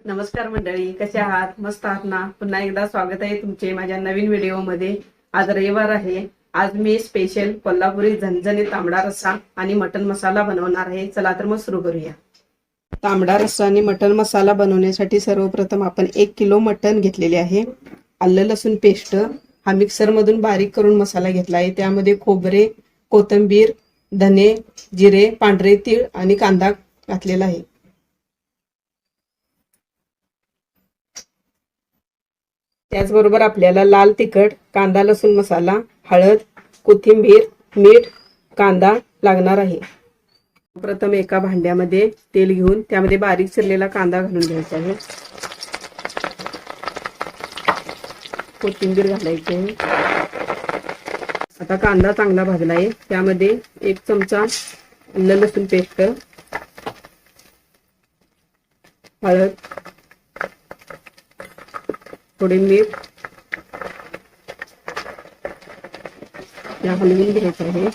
नमस्कार मंडळी, कसे आहात? मस्त आहात ना? पुन्हा एकदा स्वागत आहे तुमचे माझ्या नवीन व्हिडिओमध्ये. आज रविवार आहे. आज मी स्पेशल कोल्हापुरी झणझणीत तांबडा रस्सा आणि मटन मसाला बनवणार आहे. चला तर मग सुरू करूया. तांबडा रस्सा आणि मटन मसाला बनवण्यासाठी सर्वप्रथम आपण 1 किलो मटन घेतलेले आहे. आलं लसूण पेस्ट हा मिक्सर मधून बारीक करून मसाला घेतला आहे. त्यामध्ये खोबरे, कोथिंबीर, धने, जिरे, पांढरे तीळ आणि कांदा घातलेला आहे. त्याचबरोबर आपल्याला लाल तिखट, कांदा लसूण मसाला, हळद, कोथिंबीर, मीठ, कांदा लागणार आहे. प्रथम एका भांड्यामध्ये तेल घेऊन त्यामध्ये बारीक चिरलेला कांदा घालून घ्यायचा आहे. कोथिंबीर घालायची आहे. आता कांदा चांगला भाजला आहे. त्यामध्ये 1 चमचा आलं लसूण पेस्ट, हळद, थोडे मीठ या हलवून घ्यायचं आहे.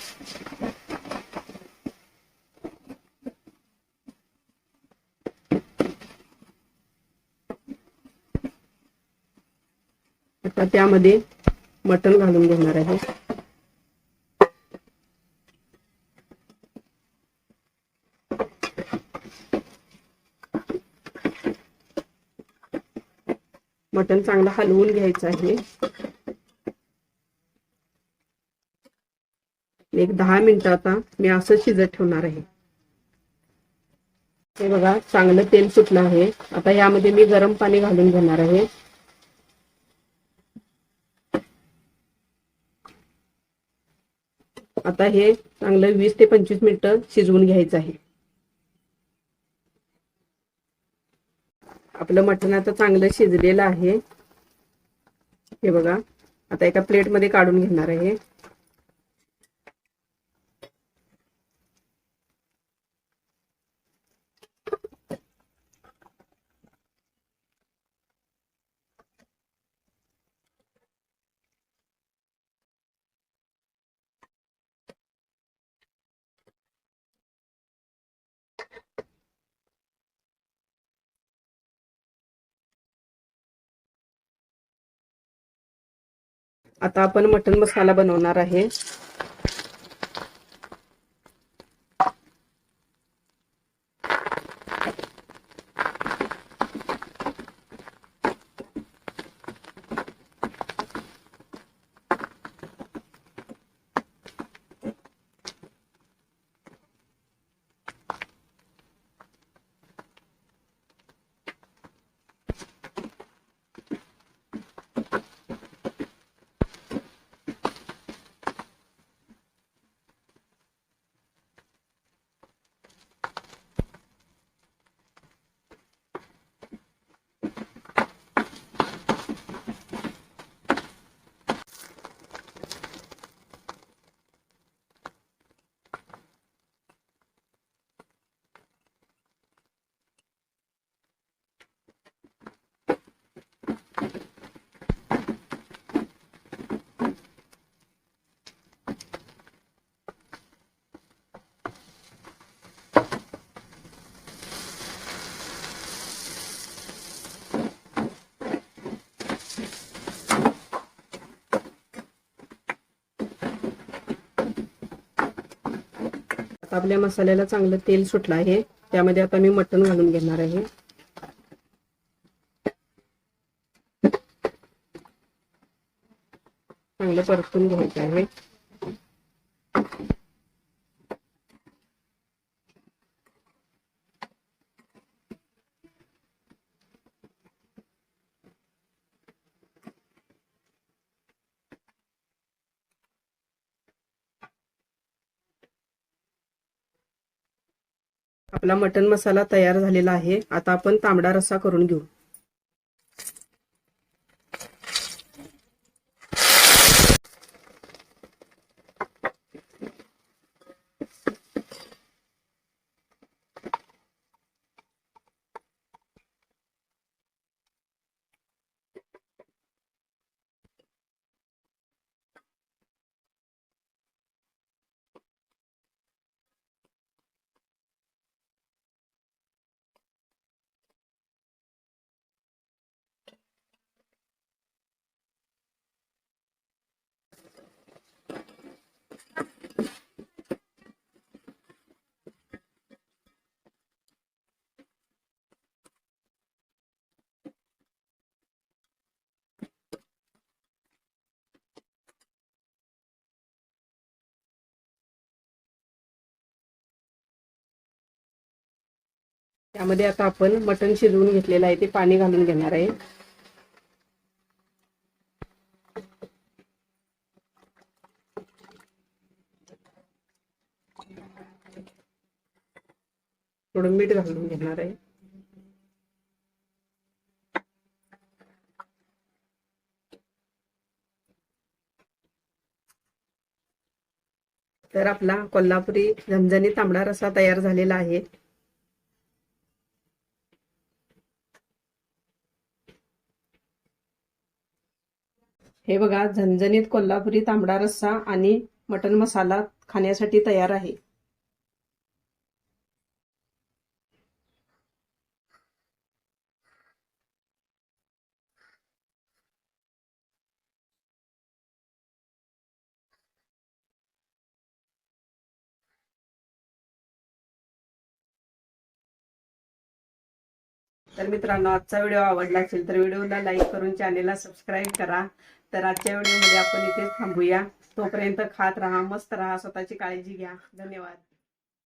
आता त्यामध्ये मटण घालून घेणार आहे. मटण चांगलं हलवून घ्यायचं आहे. एक 10 मिनिटं आता मी असं शिजत ठेवणार आहे. हे बघा, चांगलं तेल सुटलं आहे. आता यामध्ये मी गरम पाणी घालून घेणार आहे. आता हे चांगलं 20 ते 25 मिनिटं शिजवून घ्यायचं आहे. आपलं मटण आता चांगलं शिजलेलं आहे. हे बघा, आता एका प्लेट मध्ये काढून घेणार आहे. आता आपण मटण मसाला बनवणार आहे. आपल्या मसाल्याला चांगलं तेल सुटलं आहे. त्यामध्ये आता मी मटण घालून घेणार आहे. चांगलं परतून घ्यायचं आहे. आपला मटण मसाला तयार झालेला आहे. आता आपण तांबडा रस्सा करून घेऊ. त्यामध्ये आता आपण मटण शिजवून घेतलेलं आहे ते पाणी घालून घेणार आहे. थोडं मीठ घालून घेणार आहे. तर आपला कोल्हापुरी झणझणीत तांबडा रस्सा तयार झालेला आहे. हे बघा, झणझणीत कोल्हापुरी तांबडा रस्सा आणि मटण मसाला खाण्यासाठी तयार आहे. तर मित्रांनो, आजचा व्हिडिओ आवडला असेल तर व्हिडिओला लाईक करून चॅनेलला सबस्क्राईब करा. तर आजच्या व्हिडिओमध्ये आपण इथेच थांबूया. तोपर्यंत खात राहा, मस्त राहा, स्वतःची काळजी घ्या. धन्यवाद.